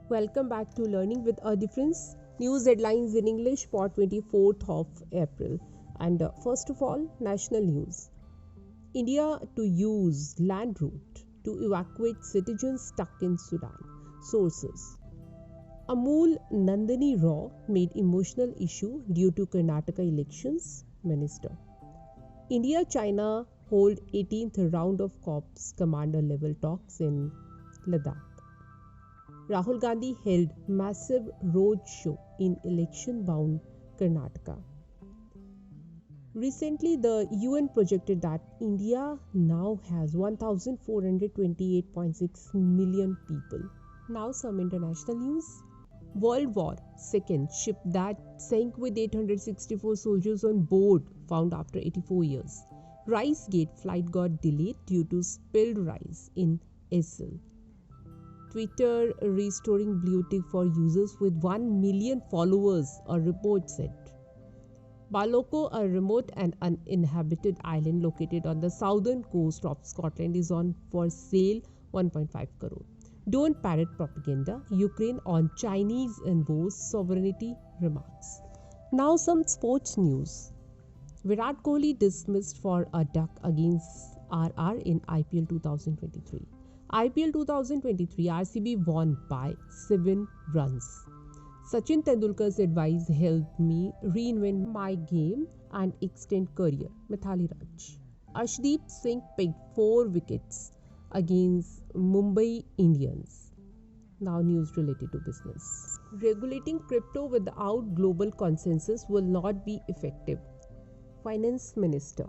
Welcome back to Learning with a Difference. News headlines in English for 24th of April. And first of all, national news. India to use land route to evacuate citizens stuck in Sudan. Sources. Amul Nandini Raw made emotional issue due to Karnataka elections. Minister. India-China hold 18th round of Corps commander level talks in Ladakh. Rahul Gandhi held massive road show in election-bound Karnataka. Recently, the UN projected that India now has 1,428.6 million people. Now, some international news. World War II ship that sank with 864 soldiers on board found after 84 years. Rice Gate flight got delayed due to spilled rice in Essel. Twitter restoring blue tick for users with 1 million followers, a report said. Baloko, a remote and uninhabited island located on the southern coast of Scotland, is on for sale 1.5 crore. Don't parrot propaganda. Ukraine on Chinese envoys sovereignty remarks. Now some sports news. Virat Kohli dismissed for a duck against RR in IPL 2023. IPL 2023 RCB won by 7 runs. Sachin Tendulkar's advice helped me reinvent my game and extend career. Mithali Raj. Arshdeep Singh picked 4 wickets against Mumbai Indians. Now news related to business. Regulating crypto without global consensus will not be effective. Finance Minister.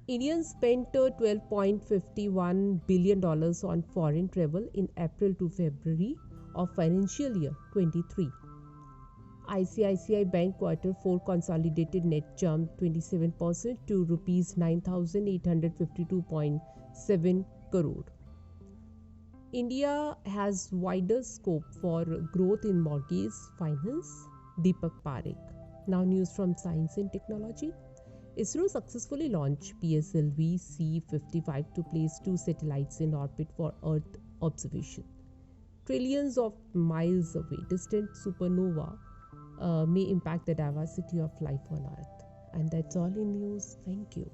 Indians spent $12.51 billion on foreign travel in April to February of financial year 23. ICICI Bank quarter 4 consolidated net jumped 27% to rupees 9,852.7 crore. India has wider scope for growth in mortgage finance. Deepak Parekh. Now news from science and technology. ISRO successfully launched PSLV C-55 to place 2 satellites in orbit for Earth observation. Trillions of miles away, distant supernova may impact the diversity of life on Earth. And that's all in news. Thank you.